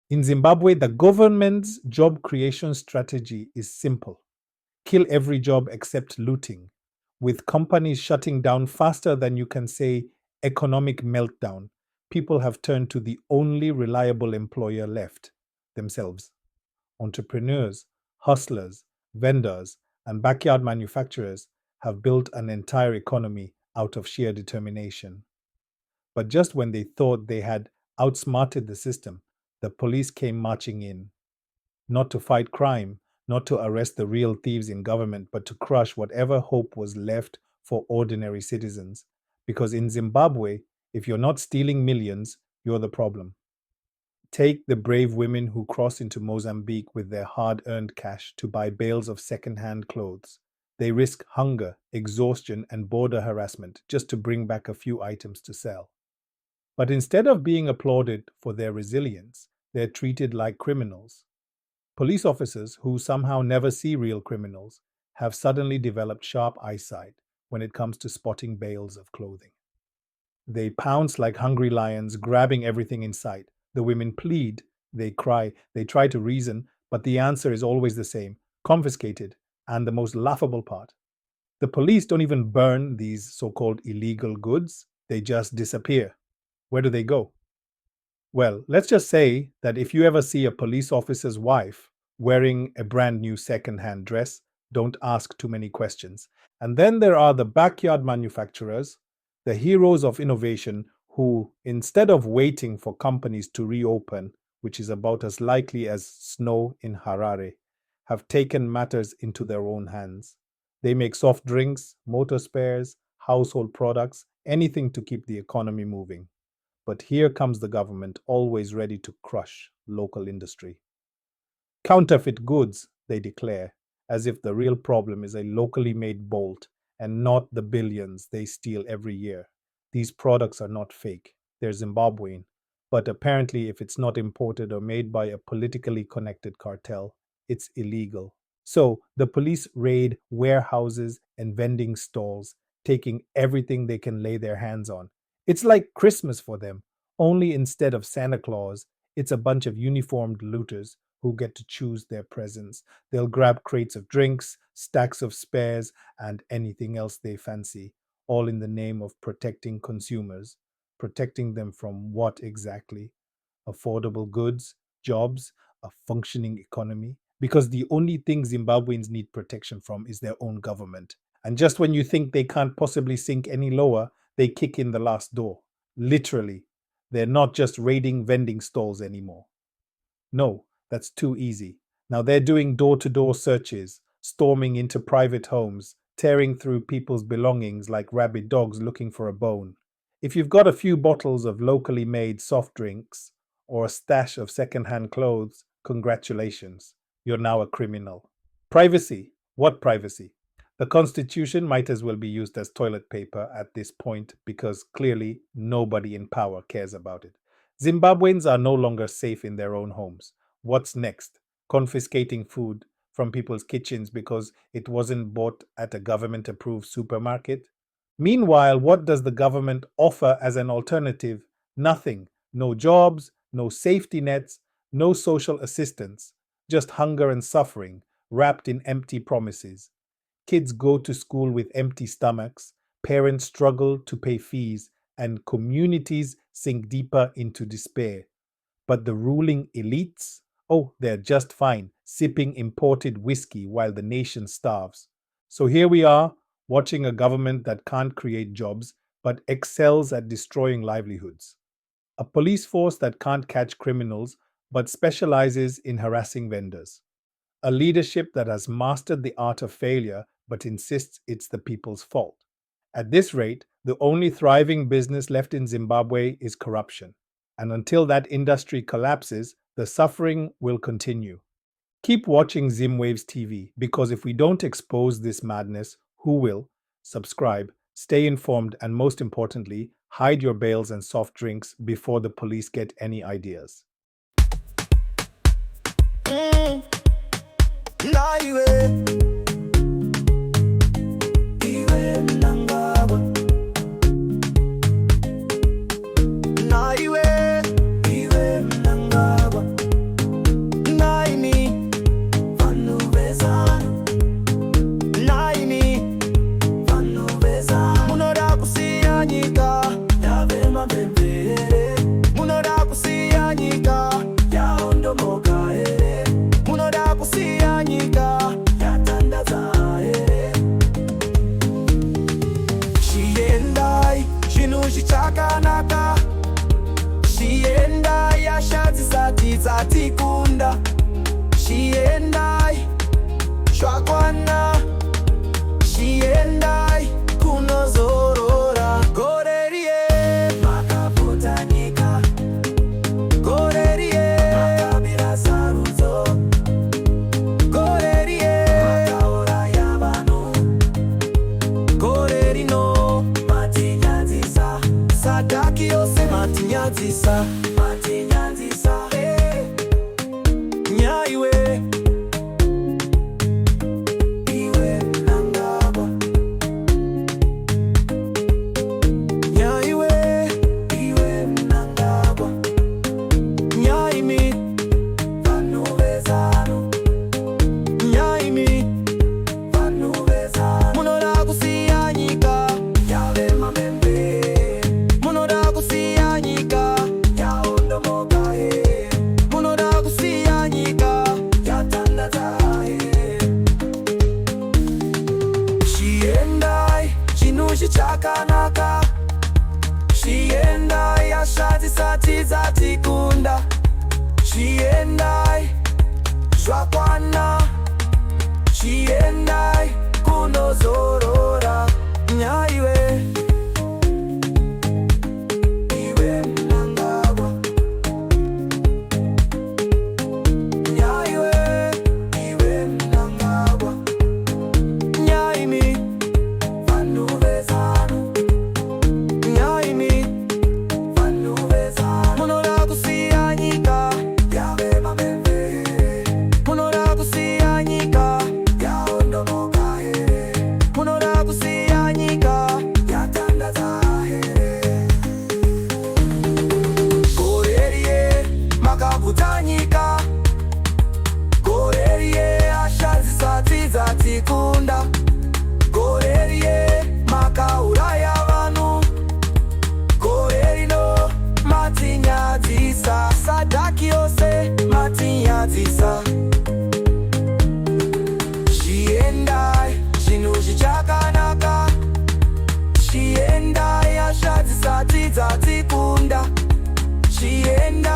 In Zimbabwe, the government's job creation strategy is simple: kill every job except looting, with companies shutting down faster than you can say economic meltdown. People have turned to the only reliable employer left: themselves. Entrepreneurs, hustlers, vendors, and backyard manufacturers have built an entire economy out of sheer determination. But just when they thought they had outsmarted the system, the police came marching in, not to fight crime, not to arrest the real thieves in government, but to crush whatever hope was left for ordinary citizens. Because in Zimbabwe, if you're not stealing millions, you're the problem. Take the brave women who cross into Mozambique with their hard earned cash to buy bales of second hand clothes. They risk hunger, exhaustion, and border harassment just to bring back a few items to sell. But instead of being applauded for their resilience, they're treated like criminals. Police officers, who somehow never see real criminals, have suddenly developed sharp eyesight when it comes to spotting bales of clothing. They pounce like hungry lions, grabbing everything in sight. The women plead, they cry, they try to reason, but the answer is always the same: confiscated. And the most laughable part: the police don't even burn these so called illegal goods, they just disappear. Where do they go? Well, let's just say that if you ever see a police officer's wife wearing a brand new second-hand dress, don't ask too many questions. And then there are the backyard manufacturers, the heroes of innovation who, instead of waiting for companies to reopen, which is about as likely as snow in Harare, have taken matters into their own hands. They make soft drinks, motor spares, household products, anything to keep the economy moving. But here comes the government, always ready to crush local industry. Counterfeit goods, they declare, as if the real problem is a locally made bolt and not the billions they steal every year. These products are not fake, they're Zimbabwean. But apparently, if it's not imported or made by a politically connected cartel, it's illegal. So the police raid warehouses and vending stalls, taking everything they can lay their hands on. It's like Christmas for them, only instead of Santa Claus, it's a bunch of uniformed looters who get to choose their presents. They'll grab crates of drinks, stacks of spares, and anything else they fancy, all in the name of protecting consumers. Protecting them from what exactly? Affordable goods, jobs, a functioning economy? Because the only thing Zimbabweans need protection from is their own government. And just when you think they can't possibly sink any lower, they kick in the last door. Literally. They're not just raiding vending stalls anymore. No, that's too easy. Now they're doing door to door searches, storming into private homes, tearing through people's belongings like rabid dogs looking for a bone. If you've got a few bottles of locally made soft drinks or a stash of second-hand clothes, congratulations, you're now a criminal. Privacy. What privacy? The Constitution might as well be used as toilet paper at this point because clearly nobody in power cares about it. Zimbabweans are no longer safe in their own homes. What's next? Confiscating food from people's kitchens because it wasn't bought at a government approved supermarket? Meanwhile, what does the government offer as an alternative? Nothing. No jobs, no safety nets, no social assistance, just hunger and suffering wrapped in empty promises. Kids go to school with empty stomachs, parents struggle to pay fees, and communities sink deeper into despair. But the ruling elites, oh, they're just fine, sipping imported whiskey while the nation starves. So here we are, watching a government that can't create jobs but excels at destroying livelihoods. A police force that can't catch criminals but specializes in harassing vendors. A leadership that has mastered the art of failure but insists it's the people's fault. At this rate, the only thriving business left in Zimbabwe is corruption. And until that industry collapses, the suffering will continue. Keep watching Zimwaves TV because if we don't expose this madness, who will? Subscribe, stay informed, and most importantly, hide your bales and soft drinks before the police get any ideas. yose matinyadzisa. Chiendai chinhu chichakanaka, chiendai asha dzisati dzatikunda, chiendai